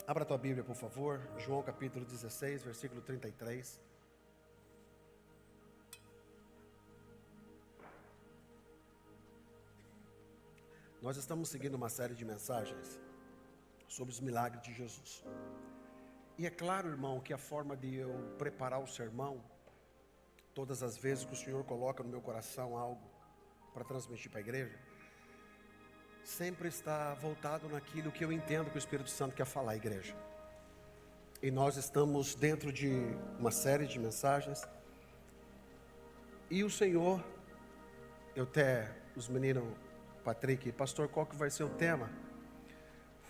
Abra a tua Bíblia, por favor. João capítulo 16, versículo 33. Nós estamos seguindo uma série de mensagens sobre os milagres de Jesus. E é claro, irmão, que a forma de eu preparar o sermão, todas as vezes que o Senhor coloca no meu coração algo para transmitir para a igreja, sempre está voltado naquilo que eu entendo que o Espírito Santo quer falar à igreja. E nós estamos dentro de uma série de mensagens. E o Senhor, os meninos, Patrick, pastor, qual que vai ser o tema?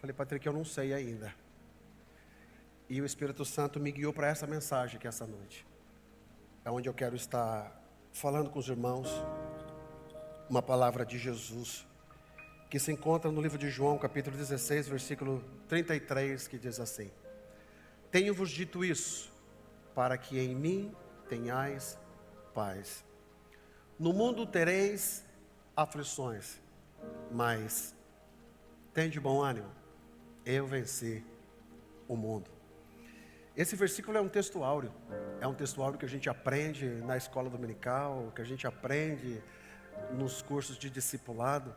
Falei, Patrick, eu não sei ainda. E o Espírito Santo me guiou para essa mensagem que é essa noite. É onde eu quero estar falando com os irmãos uma palavra de Jesus, que se encontra no livro de João, capítulo 16, versículo 33, que diz assim: Tenho-vos dito isso, para que em mim tenhais paz. No mundo tereis aflições, mas tende bom ânimo, eu venci o mundo. Esse versículo é um texto áureo, que a gente aprende na escola dominical, que a gente aprende nos cursos de discipulado.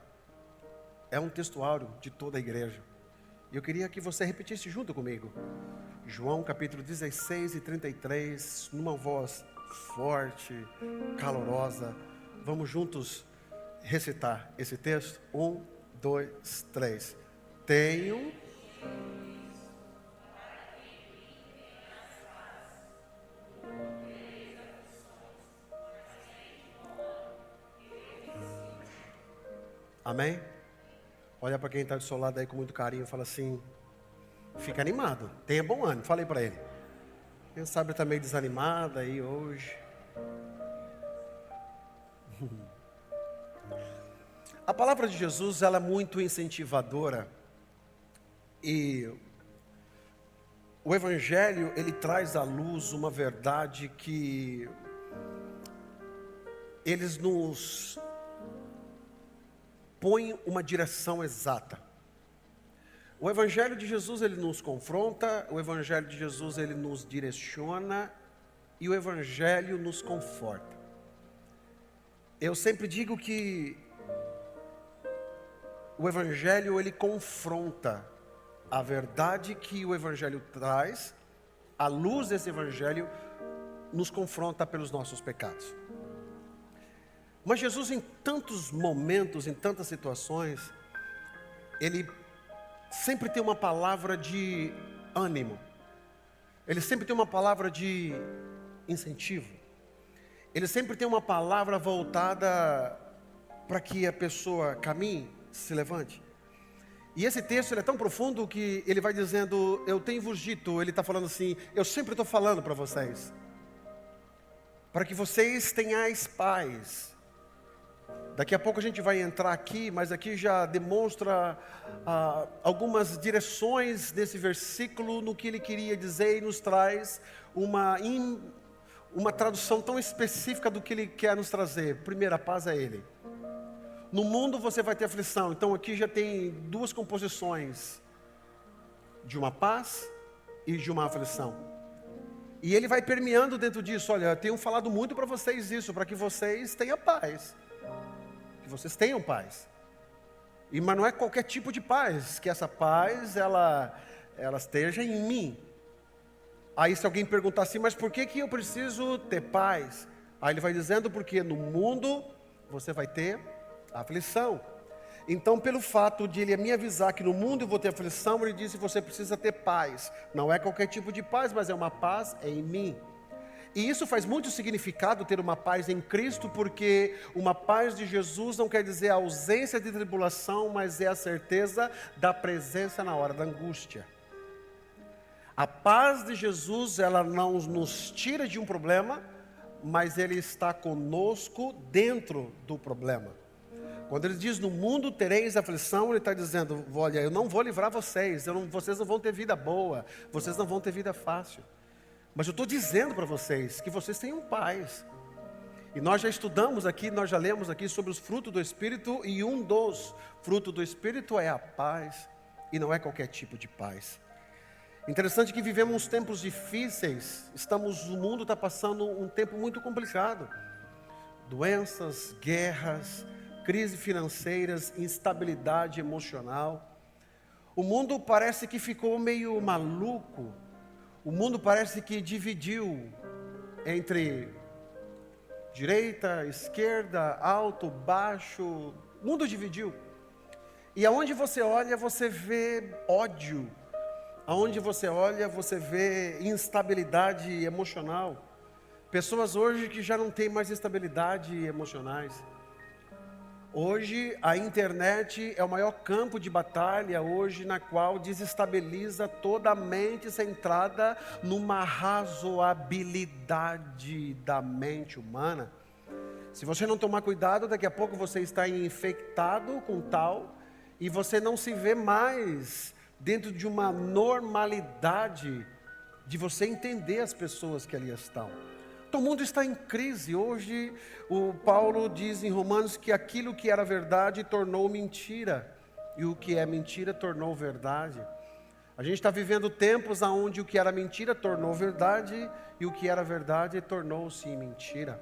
É um texto áureo de toda a igreja. E eu queria que você repetisse junto comigo. João capítulo 16 e 33, numa voz forte, calorosa. Vamos juntos recitar esse texto? 1, 2, 3. Tenho... Amém? Olha para quem está do seu lado aí com muito carinho e fala assim: fica animado, tenha bom ânimo. Falei para ele. Quem sabe está meio desanimado aí hoje. A palavra de Jesus, ela é muito incentivadora. E o Evangelho, ele traz à luz uma verdade que eles nos põe uma direção exata. O Evangelho de Jesus, ele nos confronta, o Evangelho de Jesus, ele nos direciona e o Evangelho nos conforta. Eu sempre digo que o Evangelho, ele confronta a verdade que o Evangelho traz, a luz desse Evangelho nos confronta pelos nossos pecados. Mas Jesus, em tantos momentos, em tantas situações, ele sempre tem uma palavra de ânimo. Ele sempre tem uma palavra de incentivo. Ele sempre tem uma palavra voltada para que a pessoa caminhe, se levante. E esse texto, ele é tão profundo que ele vai dizendo: eu tenho-vos dito. Ele está falando assim: eu sempre estou falando para vocês, para que vocês tenhais paz. Daqui a pouco a gente vai entrar aqui, mas aqui já demonstra algumas direções desse versículo no que ele queria dizer, e nos traz uma tradução tão específica do que ele quer nos trazer. Primeiro, a paz é ele. No mundo você vai ter aflição, então aqui já tem duas composições, de uma paz e de uma aflição. E ele vai permeando dentro disso. Olha, eu tenho falado muito para vocês isso, para que vocês tenham paz. Vocês tenham paz. Mas não é qualquer tipo de paz, que essa paz, ela esteja em mim. Aí se alguém perguntar assim, mas por que eu preciso ter paz? Aí ele vai dizendo, porque no mundo você vai ter aflição. Então, pelo fato de ele me avisar que no mundo eu vou ter aflição, ele disse, você precisa ter paz. Não é qualquer tipo de paz, mas é uma paz em mim. E isso faz muito significado, ter uma paz em Cristo, porque uma paz de Jesus não quer dizer a ausência de tribulação, mas é a certeza da presença na hora da angústia. A paz de Jesus, ela não nos tira de um problema, mas ele está conosco dentro do problema. Quando ele diz, no mundo tereis aflição, ele está dizendo, olha, eu não vou livrar vocês, vocês não vão ter vida boa, vocês não vão ter vida fácil. Mas eu estou dizendo para vocês que vocês tenham paz. E nós já estudamos aqui, nós já lemos aqui sobre os frutos do Espírito, e um dos frutos do Espírito é a paz, e não é qualquer tipo de paz. Interessante que vivemos uns tempos difíceis, o mundo está passando um tempo muito complicado. Doenças, guerras, crises financeiras, instabilidade emocional. O mundo parece que ficou meio maluco. O mundo parece que dividiu entre direita, esquerda, alto, baixo. O mundo dividiu. E aonde você olha, você vê ódio. Aonde você olha, você vê instabilidade emocional. Pessoas hoje que já não têm mais estabilidade emocionais. Hoje a internet é o maior campo de batalha hoje, na qual desestabiliza toda a mente centrada numa razoabilidade da mente humana. Se você não tomar cuidado, daqui a pouco você está infectado com tal, e você não se vê mais dentro de uma normalidade de você entender as pessoas que ali estão. Então, o mundo está em crise. Hoje, o Paulo diz em Romanos que aquilo que era verdade tornou mentira, e o que é mentira tornou verdade. A gente está vivendo tempos onde o que era mentira tornou verdade, e o que era verdade tornou-se mentira.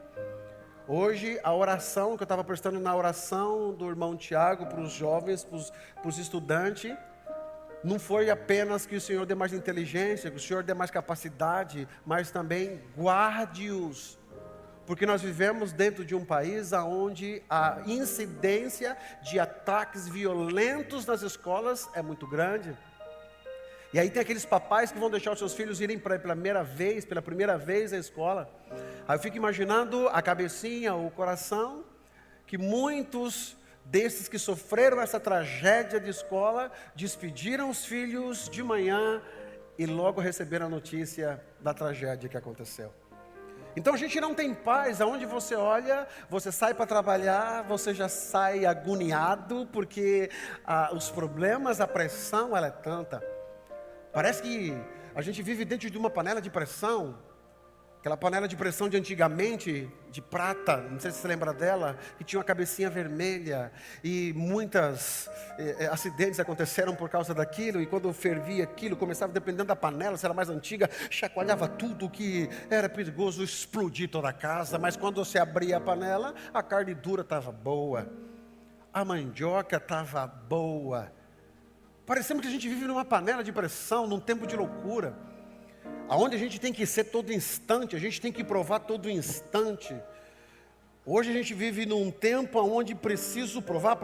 Hoje, a oração que eu estava prestando na oração do irmão Tiago para os jovens, para os estudantes, não foi apenas que o Senhor dê mais inteligência, que o Senhor dê mais capacidade, mas também guarde-os. Porque nós vivemos dentro de um país onde a incidência de ataques violentos nas escolas é muito grande. E aí tem aqueles papais que vão deixar os seus filhos irem pela primeira vez à escola. Aí eu fico imaginando a cabecinha, o coração, que muitos desses que sofreram essa tragédia de escola, despediram os filhos de manhã e logo receberam a notícia da tragédia que aconteceu. Então a gente não tem paz. Aonde você olha, você sai para trabalhar, você já sai agoniado, porque os problemas, a pressão, ela é tanta. Parece que a gente vive dentro de uma panela de pressão. Aquela panela de pressão de antigamente, de prata, não sei se você lembra dela, que tinha uma cabecinha vermelha, e muitos acidentes aconteceram por causa daquilo, e quando fervia aquilo, começava, dependendo da panela, se era mais antiga, chacoalhava tudo, que era perigoso explodir toda a casa, mas quando você abria a panela, a carne dura estava boa, a mandioca estava boa. Parecemos que a gente vive numa panela de pressão, num tempo de loucura, aonde a gente tem que ser todo instante, a gente tem que provar todo instante. Hoje a gente vive num tempo onde preciso provar.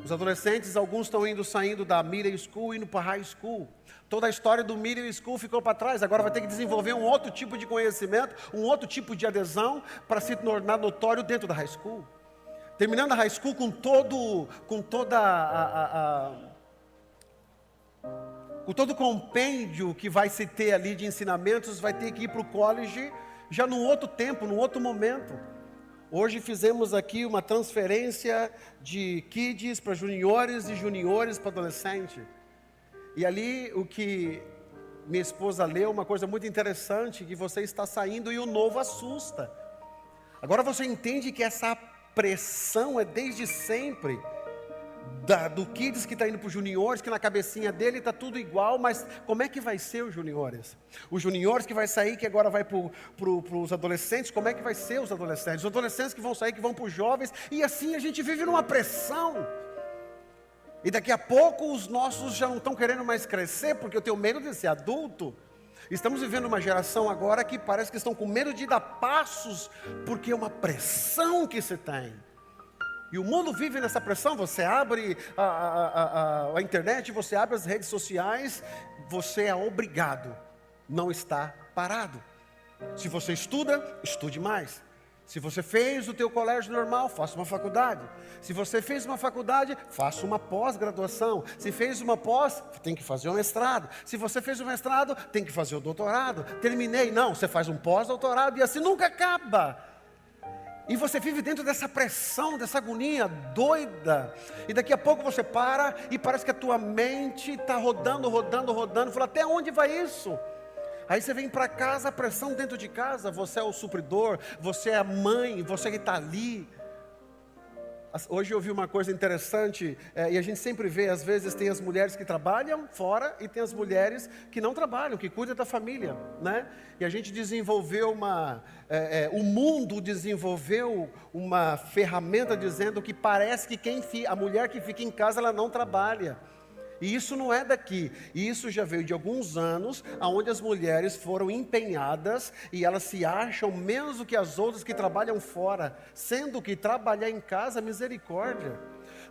Os adolescentes, alguns estão saindo da middle school, indo para high school. Toda a história do middle school ficou para trás. Agora vai ter que desenvolver um outro tipo de conhecimento, um outro tipo de adesão para se tornar notório dentro da high school. Terminando a high school com todo o compêndio que vai se ter ali de ensinamentos, vai ter que ir para o college já num outro tempo, num outro momento. Hoje fizemos aqui uma transferência de kids para juniores e juniores para adolescente. E ali o que minha esposa leu, uma coisa muito interessante, que você está saindo e o novo assusta. Agora você entende que essa pressão é desde sempre. Do kids que está indo para os juniores, que na cabecinha dele está tudo igual, mas como é que vai ser os juniores? Os juniores que vai sair, que agora vai para os adolescentes, como é que vai ser os adolescentes? Os adolescentes que vão sair, que vão para os jovens, e assim a gente vive numa pressão. E daqui a pouco os nossos já não estão querendo mais crescer, porque eu tenho medo de ser adulto. Estamos vivendo uma geração agora que parece que estão com medo de dar passos, porque é uma pressão que se tem. E o mundo vive nessa pressão. Você abre a internet, você abre as redes sociais, você é obrigado, não está parado. Se você estuda, estude mais. Se você fez o teu colégio normal, faça uma faculdade. Se você fez uma faculdade, faça uma pós-graduação. Se fez uma pós, tem que fazer um mestrado. Se você fez um mestrado, tem que fazer o doutorado. Terminei, não, você faz um pós-doutorado e assim nunca acaba. E você vive dentro dessa pressão, dessa agonia doida. E daqui a pouco você para e parece que a tua mente está rodando. Fala, até onde vai isso? Aí você vem para casa, a pressão dentro de casa. Você é o supridor, você é a mãe, você que está ali. Hoje eu vi uma coisa interessante, e a gente sempre vê, às vezes tem as mulheres que trabalham fora e tem as mulheres que não trabalham, que cuidam da família, né? E a gente desenvolveu o mundo desenvolveu uma ferramenta dizendo que parece que a mulher que fica em casa, ela não trabalha. E isso não é daqui, isso já veio de alguns anos, onde as mulheres foram empenhadas e elas se acham menos do que as outras que trabalham fora, sendo que trabalhar em casa é misericórdia.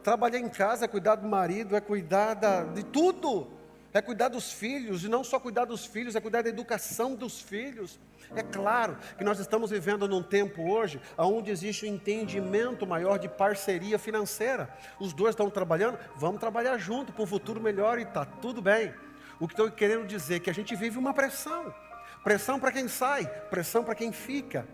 Trabalhar em casa é cuidar do marido, é cuidar de tudo, é cuidar dos filhos, e não só cuidar dos filhos, é cuidar da educação dos filhos. É claro que nós estamos vivendo num tempo hoje onde existe um entendimento maior de parceria financeira. Os dois estão trabalhando, vamos trabalhar junto para um futuro melhor e está tudo bem. O que estou querendo dizer é que a gente vive uma pressão. Pressão para quem sai, pressão para quem fica.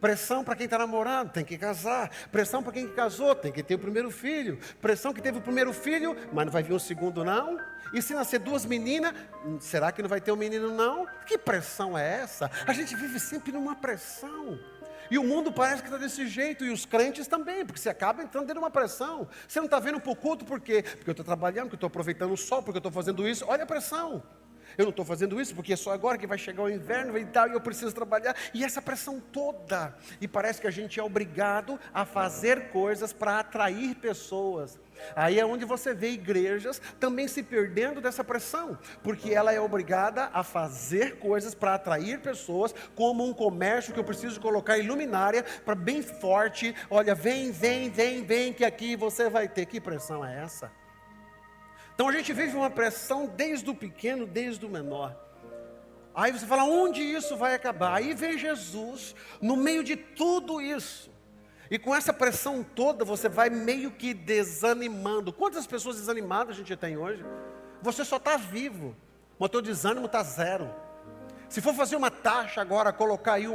Pressão para quem está namorando, tem que casar. Pressão para quem casou, tem que ter o primeiro filho. Pressão que teve o primeiro filho, mas não vai vir o segundo não. E se nascer duas meninas, será que não vai ter um menino não? Que pressão é essa? A gente vive sempre numa pressão. E o mundo parece que está desse jeito, e os crentes também, porque você acaba entrando dentro de uma pressão. Você não está vendo para o culto por quê? Porque eu estou trabalhando, porque eu estou aproveitando o sol, porque eu estou fazendo isso. Olha a pressão. Eu não estou fazendo isso porque é só agora que vai chegar o inverno e tal, e eu preciso trabalhar. E essa pressão toda. E parece que a gente é obrigado a fazer coisas para atrair pessoas. Aí é onde você vê igrejas também se perdendo dessa pressão. Porque ela é obrigada a fazer coisas para atrair pessoas, como um comércio que eu preciso colocar em luminária para bem forte. Olha, vem, que aqui você vai ter. Que pressão é essa? Então a gente vive uma pressão desde o pequeno, desde o menor. Aí você fala, onde isso vai acabar? Aí vem Jesus, no meio de tudo isso. E com essa pressão toda, você vai meio que desanimando. Quantas pessoas desanimadas a gente tem hoje? Você só está vivo, mas o teu desânimo está zero. Se for fazer uma taxa agora, colocar aí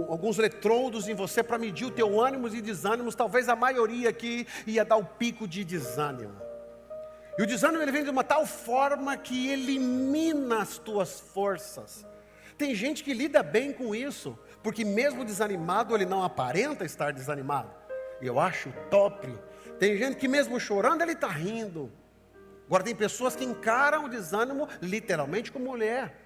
alguns eletrodos em você para medir o teu ânimo e desânimos, talvez a maioria aqui ia dar o pico de desânimo. E o desânimo ele vem de uma tal forma que elimina as tuas forças. Tem gente que lida bem com isso, porque mesmo desanimado ele não aparenta estar desanimado. E eu acho top. Tem gente que mesmo chorando ele está rindo. Agora tem pessoas que encaram o desânimo literalmente como mulher.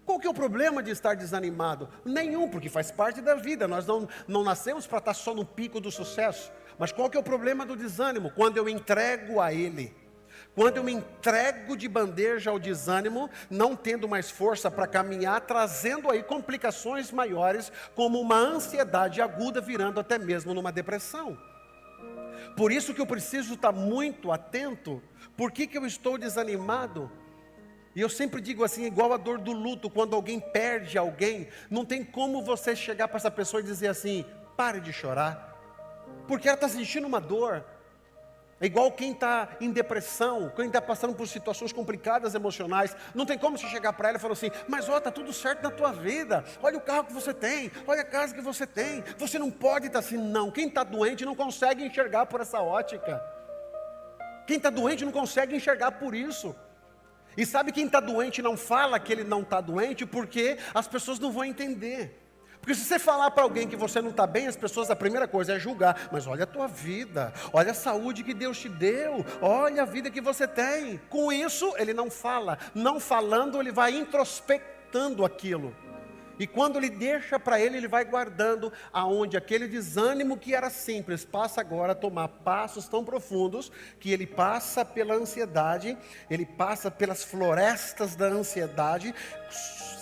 Qual que é o problema de estar desanimado? Nenhum, porque faz parte da vida. Nós não nascemos para estar só no pico do sucesso. Mas qual que é o problema do desânimo? Quando eu entrego a ele. Quando eu me entrego de bandeja ao desânimo, não tendo mais força para caminhar, trazendo aí complicações maiores, como uma ansiedade aguda, virando até mesmo numa depressão. Por isso que eu preciso estar muito atento. Por que eu estou desanimado? E eu sempre digo assim, igual a dor do luto, quando alguém perde alguém, não tem como você chegar para essa pessoa e dizer assim, pare de chorar, porque ela está sentindo uma dor. É igual quem está em depressão, quem está passando por situações complicadas emocionais. Não tem como você chegar para ela e falar assim, mas ó, está tudo certo na tua vida. Olha o carro que você tem, olha a casa que você tem. Você não pode estar assim, não. Quem está doente não consegue enxergar por essa ótica. Quem está doente não consegue enxergar por isso. E sabe quem está doente não fala que ele não está doente, porque as pessoas não vão entender. Porque se você falar para alguém que você não está bem, as pessoas, a primeira coisa é julgar. Mas olha a tua vida, olha a saúde que Deus te deu, olha a vida que você tem. Com isso, ele não fala. Não falando, ele vai introspectando aquilo. E quando ele deixa para ele vai guardando, aonde aquele desânimo que era simples, passa agora a tomar passos tão profundos, que ele passa pela ansiedade, ele passa pelas florestas da ansiedade,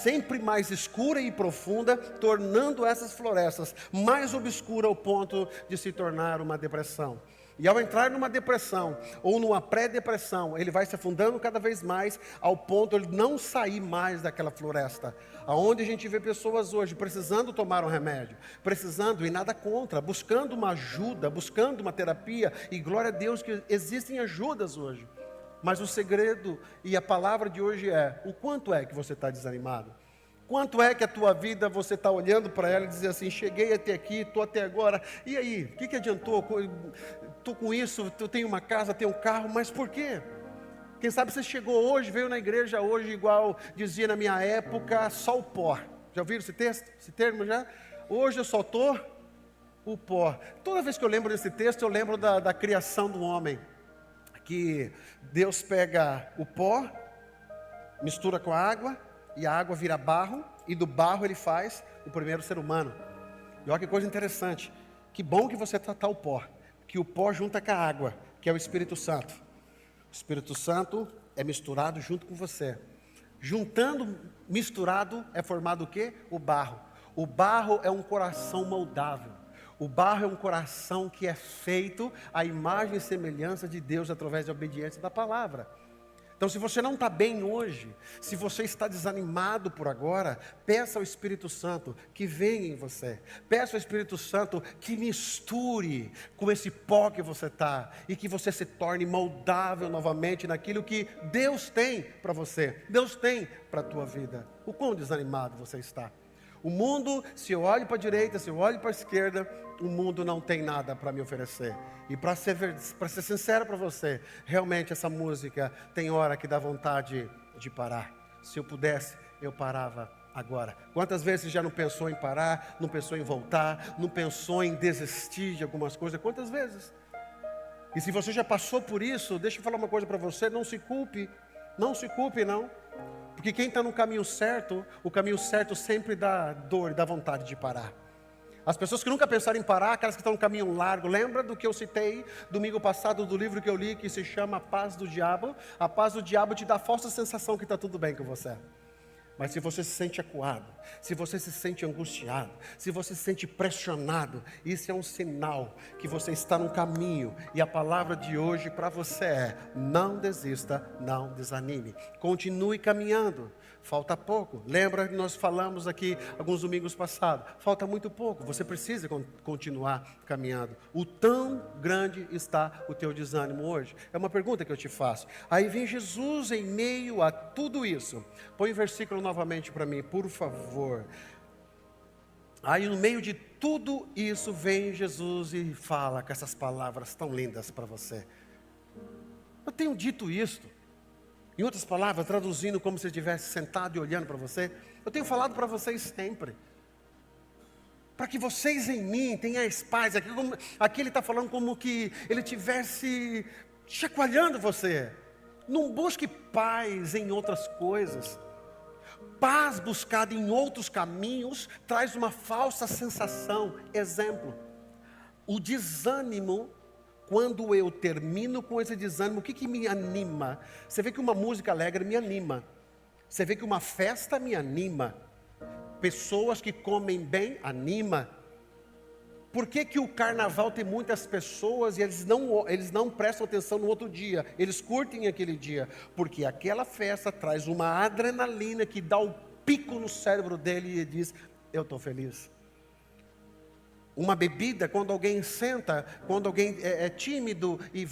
sempre mais escura e profunda, tornando essas florestas mais obscuras ao ponto de se tornar uma depressão. E ao entrar numa depressão, ou numa pré-depressão, ele vai se afundando cada vez mais, ao ponto de ele não sair mais daquela floresta. Aonde a gente vê pessoas hoje precisando tomar um remédio, precisando, e nada contra, buscando uma ajuda, buscando uma terapia, e glória a Deus que existem ajudas hoje. Mas o segredo e a palavra de hoje é, o quanto é que você está desanimado? Quanto é que a tua vida você está olhando para ela e dizer assim, cheguei até aqui, estou até agora, e aí, o que adiantou? Estou com isso, eu tenho uma casa, tenho um carro, mas por quê? Quem sabe você chegou hoje, veio na igreja hoje, igual dizia na minha época, só o pó. Já ouviram esse texto, esse termo já? Hoje eu só estou o pó. Toda vez que eu lembro desse texto, eu lembro da criação do homem. Que Deus pega o pó, mistura com a água, e a água vira barro, e do barro ele faz o primeiro ser humano. E olha que coisa interessante. Que bom que você tratar o pó, que o pó junta com a água, que é o Espírito Santo. O Espírito Santo é misturado junto com você. Juntando, misturado, é formado o quê? O barro. O barro é um coração moldável. O barro é um coração que é feito à imagem e semelhança de Deus através da obediência da palavra. Então, se você não está bem hoje, se você está desanimado por agora, peça ao Espírito Santo que venha em você. Peça ao Espírito Santo que misture com esse pó que você está e que você se torne moldável novamente naquilo que Deus tem para você. Deus tem para a tua vida. O quão desanimado você está? O mundo, se eu olho para a direita, se eu olho para a esquerda, o mundo não tem nada para me oferecer. E para ser sincero para você, realmente essa música tem hora que dá vontade de parar. Se eu pudesse, eu parava agora. Quantas vezes você já não pensou em parar, não pensou em voltar, não pensou em desistir de algumas coisas? Quantas vezes? E se você já passou por isso, deixa eu falar uma coisa para você, não se culpe. Não se culpe, não. Porque quem está no caminho certo, o caminho certo sempre dá dor e dá vontade de parar. As pessoas que nunca pensaram em parar, aquelas que estão no caminho largo, lembra do que eu citei domingo passado do livro que eu li, que se chama A Paz do Diabo? A paz do diabo te dá a falsa sensação que está tudo bem com você. Mas se você se sente acuado, se você se sente angustiado, se você se sente pressionado, isso é um sinal que você está no caminho. E a palavra de hoje para você é: não desista, não desanime. Continue caminhando. Falta pouco. Lembra que nós falamos aqui alguns domingos passados? Falta muito pouco. Você precisa continuar caminhando. O tão grande está o teu desânimo hoje? É uma pergunta que eu te faço. Aí vem Jesus em meio a tudo isso. Põe o versículo novamente para mim, por favor. Aí no meio de tudo isso vem Jesus e fala com essas palavras tão lindas para você. Eu tenho dito isto. Em outras palavras, traduzindo como se estivesse sentado e olhando para você, eu tenho falado para vocês sempre. Para que vocês em mim tenhais paz. Aqui ele está falando como que ele estivesse chacoalhando você. Não busque paz em outras coisas. Paz buscada em outros caminhos traz uma falsa sensação. Exemplo, o desânimo. Quando eu termino com esse desânimo, o que me anima? Você vê que uma música alegre me anima. Você vê que uma festa me anima. Pessoas que comem bem, anima. Por que o carnaval tem muitas pessoas e eles não prestam atenção no outro dia? Eles curtem aquele dia. Porque aquela festa traz uma adrenalina que dá o pico no cérebro dele e diz: eu estou feliz. Uma bebida, quando alguém senta, quando alguém é tímido e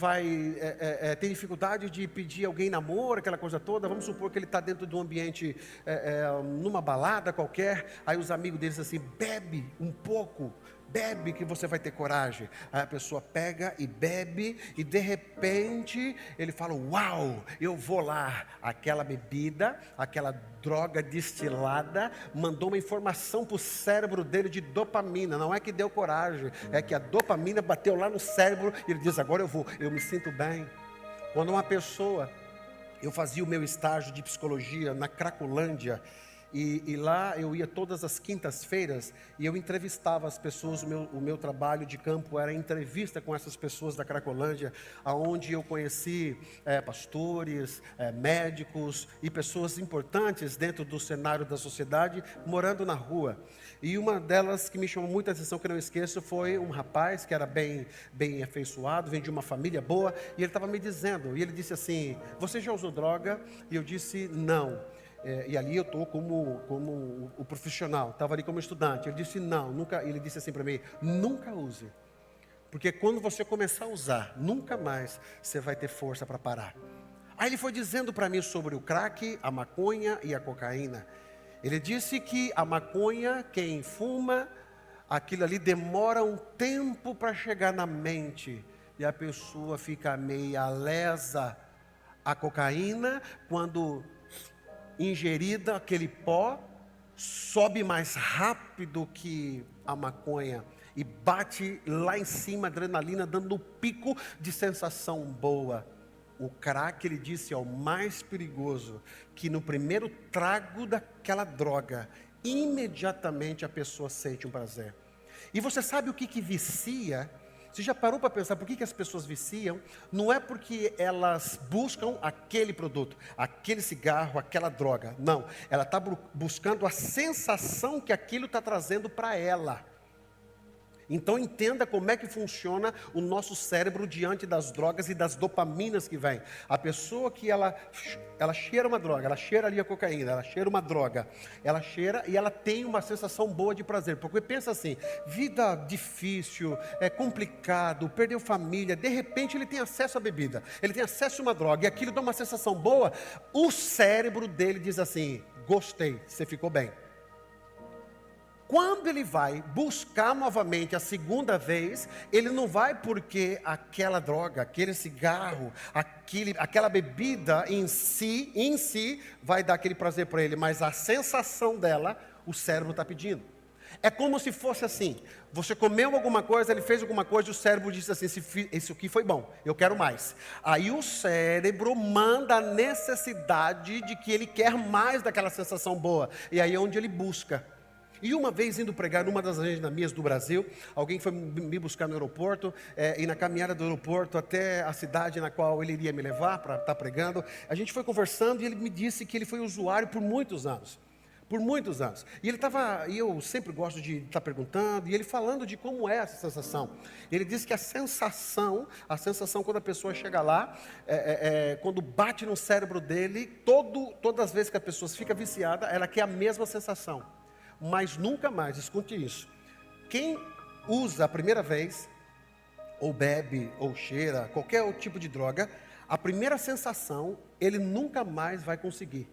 tem dificuldade de pedir alguém namoro, aquela coisa toda, vamos supor que ele está dentro de um ambiente, numa balada qualquer, aí os amigos deles assim, bebe um pouco, bebe que você vai ter coragem. Aí a pessoa pega e bebe e de repente ele fala: uau, eu vou lá. Aquela bebida, aquela droga destilada mandou uma informação para o cérebro dele de dopamina. Não é que deu coragem, é que a dopamina bateu lá no cérebro e ele diz: agora eu vou, eu me sinto bem. Quando uma pessoa, eu fazia o meu estágio de psicologia na Cracolândia, e lá eu ia todas as quintas-feiras e eu entrevistava as pessoas. O meu trabalho de campo era entrevista com essas pessoas da Cracolândia, aonde eu conheci pastores, médicos e pessoas importantes dentro do cenário da sociedade, morando na rua. E uma delas que me chamou muita atenção, que eu não esqueço, foi um rapaz que era bem afeiçoado, vem de uma família boa, e ele estava me dizendo, e ele disse assim: você já usou droga? E eu disse: não. E ali eu estou como o profissional, estava ali como estudante. Ele disse: não, nunca. Ele disse assim para mim: nunca use, porque quando você começar a usar, nunca mais você vai ter força para parar. Aí ele foi dizendo para mim sobre o crack, a maconha e a cocaína. Ele disse que a maconha, quem fuma, aquilo ali demora um tempo para chegar na mente, e a pessoa fica meia lesa. A cocaína, quando ingerida, aquele pó sobe mais rápido que a maconha. E bate lá em cima, adrenalina, dando um pico de sensação boa. O crack, ele disse, é o mais perigoso, que no primeiro trago daquela droga, imediatamente a pessoa sente um prazer. E você sabe o que vicia? Você já parou para pensar por que as pessoas viciam? Não é porque elas buscam aquele produto, aquele cigarro, aquela droga. Não, ela está buscando a sensação que aquilo está trazendo para ela. Então entenda como é que funciona o nosso cérebro diante das drogas e das dopaminas que vêm. A pessoa que ela cheira uma droga, ela cheira ali a cocaína, ela cheira uma droga, ela cheira e ela tem uma sensação boa de prazer. Porque pensa assim, vida difícil, é complicado, perdeu família, de repente ele tem acesso à bebida, ele tem acesso a uma droga e aquilo dá uma sensação boa, o cérebro dele diz assim, gostei, você ficou bem. Quando ele vai buscar novamente a segunda vez, ele não vai porque aquela droga, aquele cigarro, aquela bebida em si vai dar aquele prazer para ele, mas a sensação dela, o cérebro está pedindo. É como se fosse assim, você comeu alguma coisa, ele fez alguma coisa, o cérebro disse assim, esse aqui foi bom, eu quero mais. Aí o cérebro manda a necessidade de que ele quer mais daquela sensação boa, e aí é onde ele busca. E uma vez indo pregar numa das agendas do Brasil, alguém foi me buscar no aeroporto, e na caminhada do aeroporto até a cidade na qual ele iria me levar para estar pregando, a gente foi conversando e ele me disse que ele foi usuário por muitos anos. Por muitos anos. E eu sempre gosto de estar perguntando, e ele falando de como é essa sensação. Ele disse que a sensação quando a pessoa chega lá, quando bate no cérebro dele, todas as vezes que a pessoa fica viciada, ela quer a mesma sensação. Mas nunca mais, escute isso, quem usa a primeira vez, ou bebe, ou cheira, qualquer tipo de droga, a primeira sensação, ele nunca mais vai conseguir.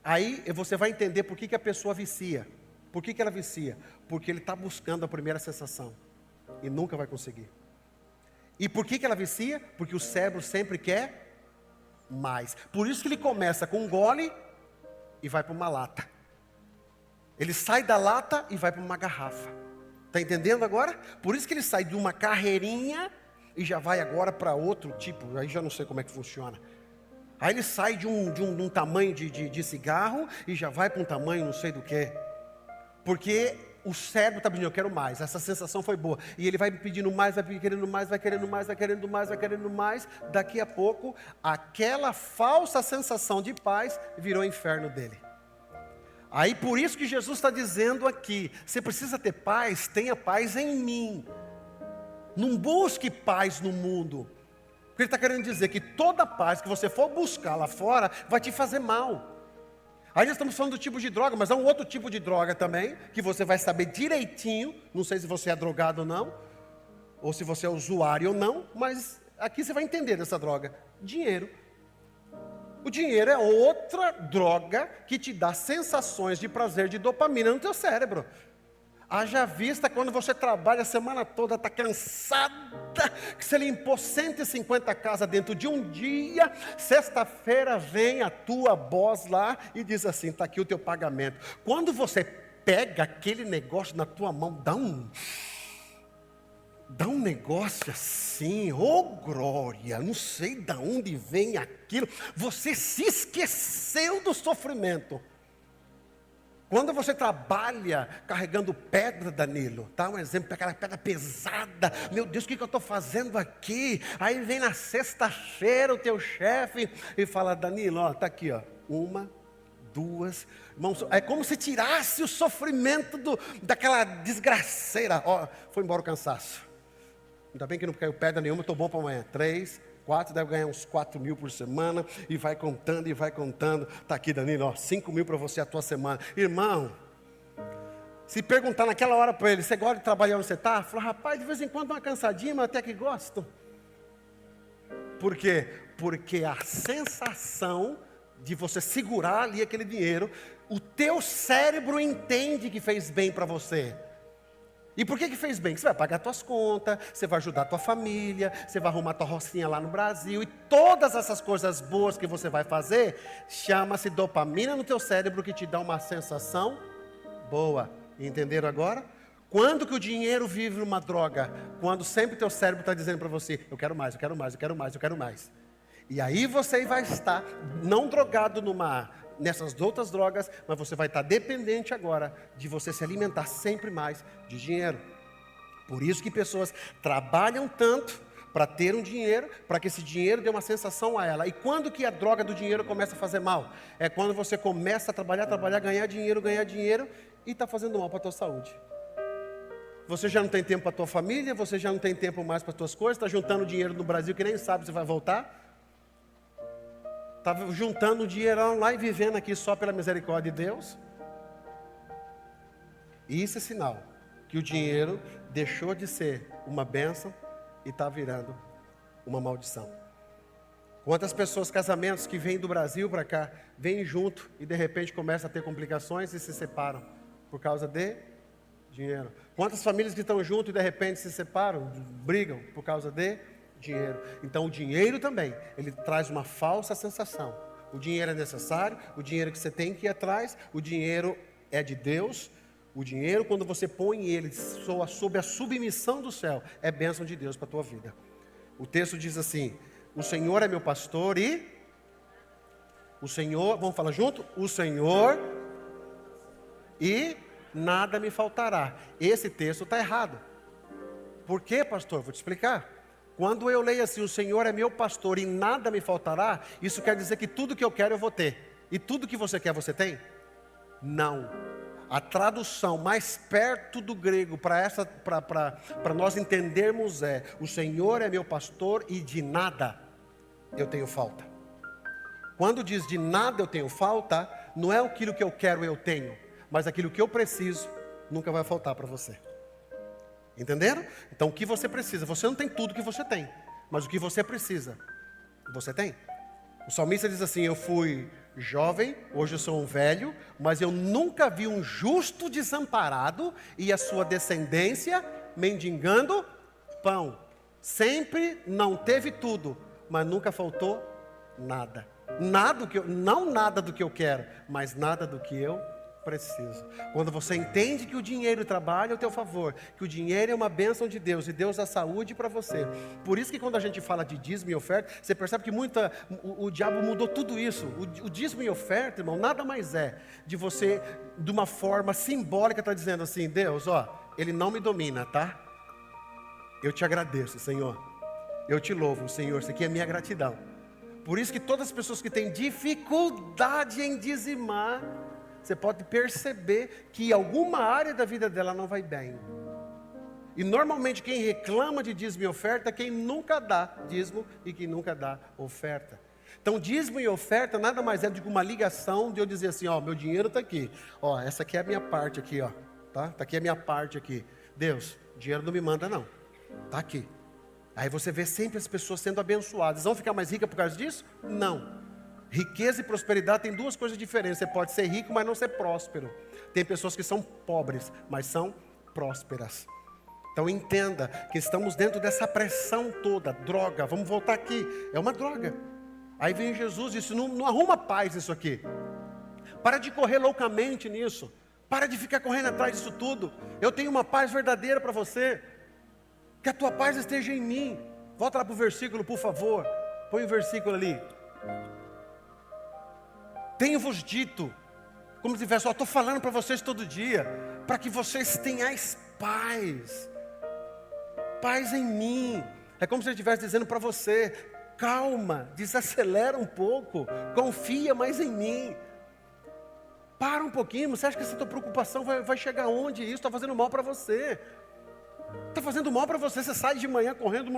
Aí você vai entender por que a pessoa vicia. Por que ela vicia? Porque ele está buscando a primeira sensação, e nunca vai conseguir. E por que ela vicia? Porque o cérebro sempre quer mais. Por isso que ele começa com um gole, e vai para uma lata. Ele sai da lata e vai para uma garrafa. Está entendendo agora? Por isso que ele sai de uma carreirinha e já vai agora para outro tipo. Aí já não sei como é que funciona. Aí ele sai de um tamanho de cigarro e já vai para um tamanho não sei do que. Porque o cérebro está pedindo, eu quero mais. Essa sensação foi boa. E ele vai pedindo mais, vai querendo mais, vai querendo mais, vai querendo mais, vai querendo mais. Daqui a pouco, aquela falsa sensação de paz virou inferno dele. Aí por isso que Jesus está dizendo aqui, você precisa ter paz, tenha paz em mim. Não busque paz no mundo. Porque ele está querendo dizer que toda paz que você for buscar lá fora, vai te fazer mal. Aí nós estamos falando do tipo de droga, mas há um outro tipo de droga também, que você vai saber direitinho, não sei se você é drogado ou não, ou se você é usuário ou não, mas aqui você vai entender dessa droga, dinheiro. O dinheiro é outra droga que te dá sensações de prazer, de dopamina no teu cérebro. Haja vista quando você trabalha a semana toda, está cansada, que você limpou 150 casas dentro de um dia, sexta-feira vem a tua boss lá e diz assim, está aqui o teu pagamento. Quando você pega aquele negócio na tua mão, dá um negócio assim, glória, não sei de onde vem aquilo, você se esqueceu do sofrimento. Quando você trabalha carregando pedra, Danilo, tá? Um exemplo, aquela pedra pesada, meu Deus, o que eu estou fazendo aqui? Aí vem na sexta-feira o teu chefe e fala, Danilo, ó, tá aqui, ó, 1, 2, irmãos, é como se tirasse o sofrimento daquela desgraceira, ó, foi embora o cansaço. Ainda bem que não caiu pedra nenhuma, estou bom para amanhã. 3, 4, deve ganhar uns 4 mil por semana. E vai contando, e vai contando. Está aqui, Danilo, ó, 5 mil para você a tua semana. Irmão, se perguntar naquela hora para ele, você gosta de trabalhar onde você está? Fala, rapaz, de vez em quando dá uma cansadinha, mas até que gosto. Por quê? Porque a sensação de você segurar ali aquele dinheiro, o teu cérebro entende que fez bem para você. E por que fez bem? Você vai pagar suas contas, você vai ajudar a tua família, você vai arrumar tua rocinha lá no Brasil, e todas essas coisas boas que você vai fazer, chama-se dopamina no teu cérebro, que te dá uma sensação boa. Entenderam agora? Quando que o dinheiro vive uma droga? Quando sempre teu cérebro está dizendo para você, eu quero mais, eu quero mais, eu quero mais, eu quero mais. E aí você vai estar, não drogado nessas outras drogas, mas você vai estar dependente agora de você se alimentar sempre mais de dinheiro. Por isso que pessoas trabalham tanto para ter um dinheiro, para que esse dinheiro dê uma sensação a ela. E quando que a droga do dinheiro começa a fazer mal? É quando você começa a trabalhar, ganhar dinheiro, e está fazendo mal para a tua saúde. Você já não tem tempo para a tua família, você já não tem tempo mais para as tuas coisas, está juntando dinheiro no Brasil que nem sabe se vai voltar. Está juntando dinheirão lá e vivendo aqui só pela misericórdia de Deus. E isso é sinal que o dinheiro deixou de ser uma bênção e está virando uma maldição. Quantas pessoas, casamentos que vêm do Brasil para cá, vêm junto e de repente começam a ter complicações e se separam por causa de dinheiro. Quantas famílias que estão junto e de repente se separam, brigam por causa de dinheiro. Então o dinheiro também, ele traz uma falsa sensação. O dinheiro é necessário, o dinheiro que você tem que ir atrás, o dinheiro é de Deus. O dinheiro, quando você põe ele sob a submissão do céu, é bênção de Deus para a tua vida. O texto diz assim: o Senhor é meu pastor e o Senhor, vamos falar junto? O Senhor e nada me faltará. Esse texto está errado. Por quê, pastor? Vou te explicar. Quando eu leio assim, o Senhor é meu pastor e nada me faltará, isso quer dizer que tudo que eu quero eu vou ter. E tudo que você quer você tem? Não. A tradução mais perto do grego para nós entendermos é: o Senhor é meu pastor e de nada eu tenho falta. Quando diz de nada eu tenho falta, não é aquilo que eu quero eu tenho, mas aquilo que eu preciso nunca vai faltar para você. Entenderam? Então o que você precisa, você não tem tudo que você tem, mas o que você precisa, você tem. O salmista diz assim: eu fui jovem, hoje eu sou um velho, mas eu nunca vi um justo desamparado e a sua descendência mendigando pão. Sempre não teve tudo, mas nunca faltou nada. Não nada do que eu quero, mas nada do que eu preciso. Quando você entende que o dinheiro trabalha ao teu favor, que o dinheiro é uma bênção de Deus e Deus dá saúde para você. Por isso que quando a gente fala de dízimo e oferta, você percebe que o diabo mudou tudo isso. O dízimo e oferta, irmão, nada mais é de você, de uma forma simbólica, está dizendo assim: Deus, ó, Ele não me domina, tá? Eu te agradeço, Senhor. Eu te louvo, Senhor, isso aqui é minha gratidão. Por isso que todas as pessoas que têm dificuldade em dizimar, você pode perceber que alguma área da vida dela não vai bem. E normalmente quem reclama de dízimo e oferta é quem nunca dá dízimo e quem nunca dá oferta. Então dízimo e oferta nada mais é do que uma ligação de eu dizer assim: ó, meu dinheiro está aqui, ó, essa aqui é a minha parte aqui, ó, tá aqui a minha parte aqui. Deus, dinheiro não me manda não, tá aqui. Aí você vê sempre as pessoas sendo abençoadas. Vão ficar mais ricas por causa disso? Não. Riqueza e prosperidade tem duas coisas diferentes. Você pode ser rico, mas não ser próspero. Tem pessoas que são pobres, mas são prósperas. Então entenda que estamos dentro dessa pressão toda. Droga, vamos voltar aqui, é uma droga. Aí vem Jesus e disse: não arruma paz isso aqui. Para de correr loucamente nisso. Para de ficar correndo atrás disso tudo. Eu tenho uma paz verdadeira para você. Que a tua paz esteja em mim. Volta lá para o versículo, por favor. Põe o versículo ali. Tenho-vos dito, como se tivesse, estou falando para vocês todo dia, para que vocês tenhais paz. Paz em mim. É como se ele estivesse dizendo para você: calma, desacelera um pouco, confia mais em mim. Para um pouquinho, você acha que essa tua preocupação vai chegar onde? Isso está fazendo mal para você. Está fazendo mal para você, você sai de manhã correndo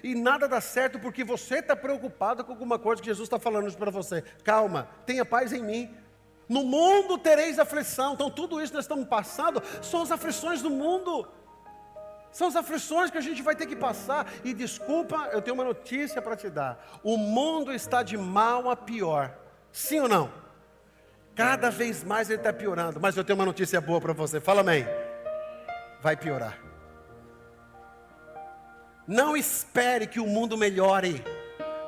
e nada dá certo porque você está preocupado com alguma coisa que Jesus está falando para você. Calma, tenha paz em mim. No mundo tereis aflição. Então tudo isso que nós estamos passando são as aflições do mundo. São as aflições que a gente vai ter que passar. E desculpa, eu tenho uma notícia para te dar. O mundo está de mal a pior. Sim ou não? Cada vez mais ele está piorando. Mas eu tenho uma notícia boa para você. Fala amém. Vai piorar. Não espere que o mundo melhore,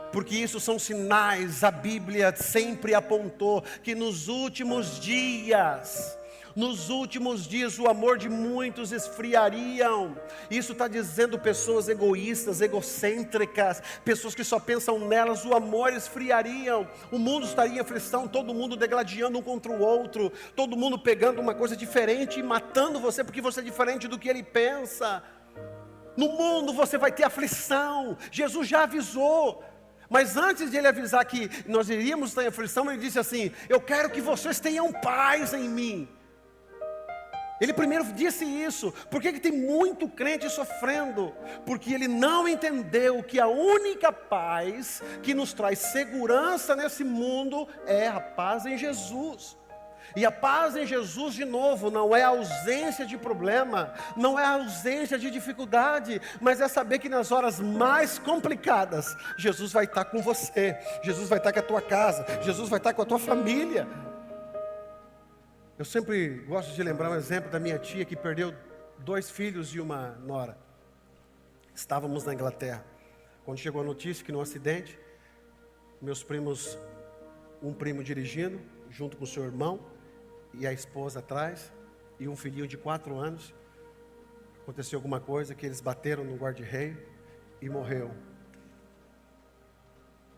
porque isso são sinais. A Bíblia sempre apontou que nos últimos dias Nos últimos dias o amor de muitos esfriariam. Isso está dizendo pessoas egoístas, egocêntricas, pessoas que só pensam nelas, o amor esfriariam. O mundo estaria em aflição, todo mundo degladiando um contra o outro, todo mundo pegando uma coisa diferente e matando você porque você é diferente do que ele pensa. No mundo você vai ter aflição, Jesus já avisou. Mas antes de ele avisar que nós iríamos estar em aflição, ele disse assim: eu quero que vocês tenham paz em mim. Ele primeiro disse isso. Por que tem muito crente sofrendo? Porque ele não entendeu que a única paz que nos traz segurança nesse mundo é a paz em Jesus. E a paz em Jesus, de novo, não é a ausência de problema, não é a ausência de dificuldade, mas é saber que nas horas mais complicadas, Jesus vai estar com você, Jesus vai estar com a tua casa, Jesus vai estar com a tua família. Eu sempre gosto de lembrar um exemplo da minha tia que perdeu 2 filhos e uma nora. Estávamos na Inglaterra, quando chegou a notícia que num acidente, meus primos, um primo dirigindo, junto com o seu irmão, e a esposa atrás, e um filhinho de 4 anos, aconteceu alguma coisa que eles bateram no guarda-reio e morreu.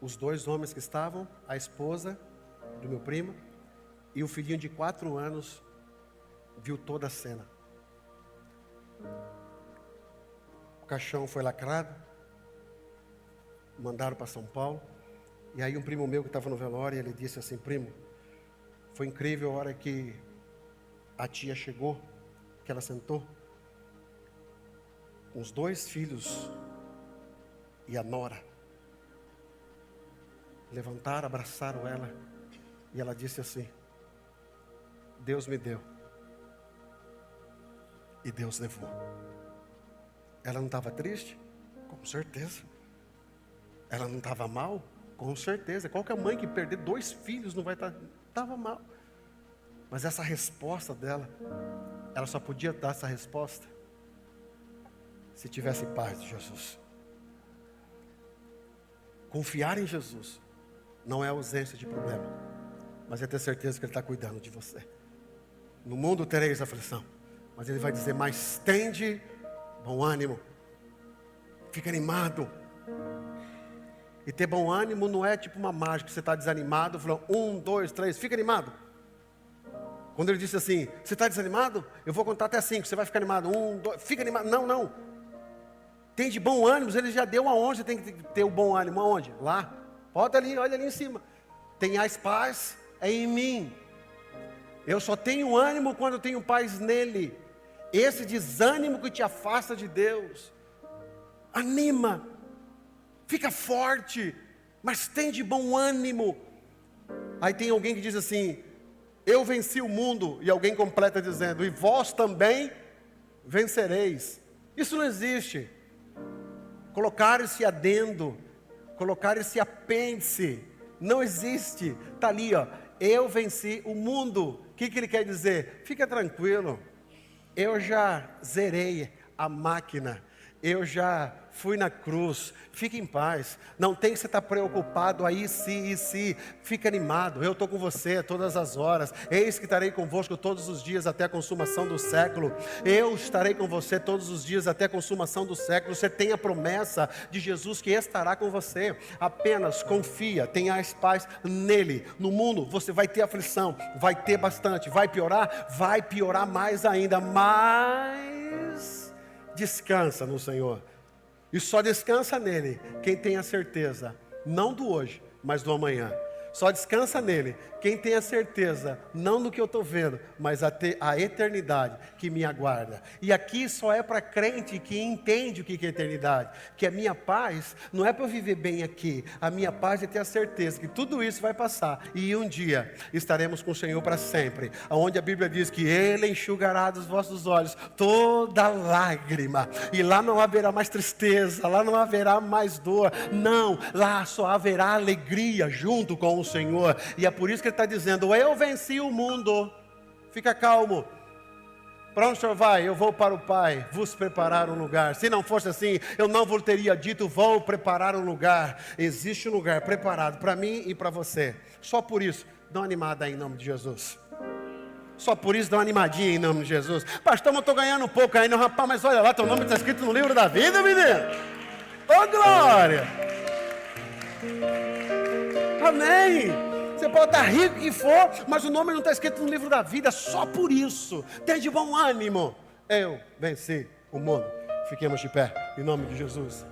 Os 2 homens que estavam, a esposa do meu primo, e o filhinho de 4 anos viu toda a cena. O caixão foi lacrado, mandaram para São Paulo. E aí um primo meu que estava no velório, ele disse assim: primo, foi incrível a hora que a tia chegou, que ela sentou, com os 2 filhos e a nora. Levantaram, abraçaram ela, e ela disse assim: Deus me deu, e Deus levou. Ela não estava triste? Com certeza. Ela não estava mal? Com certeza. Qualquer mãe que perder 2 filhos não vai estar... Estava mal. Mas essa resposta dela, ela só podia dar essa resposta se tivesse paz de Jesus. Confiar em Jesus não é ausência de problema, mas é ter certeza que Ele está cuidando de você. No mundo tereis aflição, mas Ele vai dizer: mas tende bom ânimo, fica animado. E ter bom ânimo não é tipo uma mágica, que você está desanimado, falando 1, 2, 3, fica animado. Quando Ele disse assim: você está desanimado? Eu vou contar até 5, você vai ficar animado. 1, 2, fica animado. Não. Tem de bom ânimo, Ele já deu aonde você tem que ter o bom ânimo. Aonde? Lá. Bota ali, olha ali em cima. Tenhais paz em mim. Eu só tenho ânimo quando eu tenho paz nele. Esse desânimo que te afasta de Deus. Anima. Fica forte, mas tem de bom ânimo. Aí tem alguém que diz assim: eu venci o mundo. E alguém completa dizendo: e vós também vencereis. Isso não existe. Colocar esse adendo, colocar esse apêndice, não existe. Está ali, ó: eu venci o mundo. O que ele quer dizer? Fica tranquilo, eu já zerei a máquina, eu já fui na cruz, fique em paz, não tem que você estar preocupado aí se, fica animado, eu estou com você todas as horas, eis que estarei convosco todos os dias até a consumação do século, eu estarei com você todos os dias até a consumação do século. Você tem a promessa de Jesus que estará com você, apenas confia, tenhais paz nele. No mundo você vai ter aflição, vai ter bastante, vai piorar mais ainda, mas descansa no Senhor. E só descansa nele quem tem a certeza, não do hoje, mas do amanhã. Só descansa nele quem tem a certeza, não do que eu estou vendo, mas a eternidade que me aguarda. E aqui só é para crente que entende o que é eternidade. Que a minha paz não é para eu viver bem aqui. A minha paz é ter a certeza que tudo isso vai passar. E um dia estaremos com o Senhor para sempre. Onde a Bíblia diz que Ele enxugará dos vossos olhos toda lágrima. E lá não haverá mais tristeza, lá não haverá mais dor. Não, lá só haverá alegria junto com o Senhor. E é por isso que Ele está dizendo: eu venci o mundo. Fica calmo. Para onde o Senhor vai? Eu vou para o Pai, vos preparar um lugar. Se não fosse assim, eu não vos teria dito: vou preparar um lugar. Existe um lugar preparado para mim e para você. Só por isso, dá uma animada aí em nome de Jesus. Só por isso dá uma animadinha em nome de Jesus. Pastor, mas eu estou ganhando um pouco ainda, rapaz, mas olha lá, teu nome está escrito no livro da vida, menino. Ô, glória! Amém! Você pode estar rico que for, mas o nome não está escrito no livro da vida, só por isso. Tenha de bom ânimo. Eu venci o mundo. Fiquemos de pé, em nome de Jesus.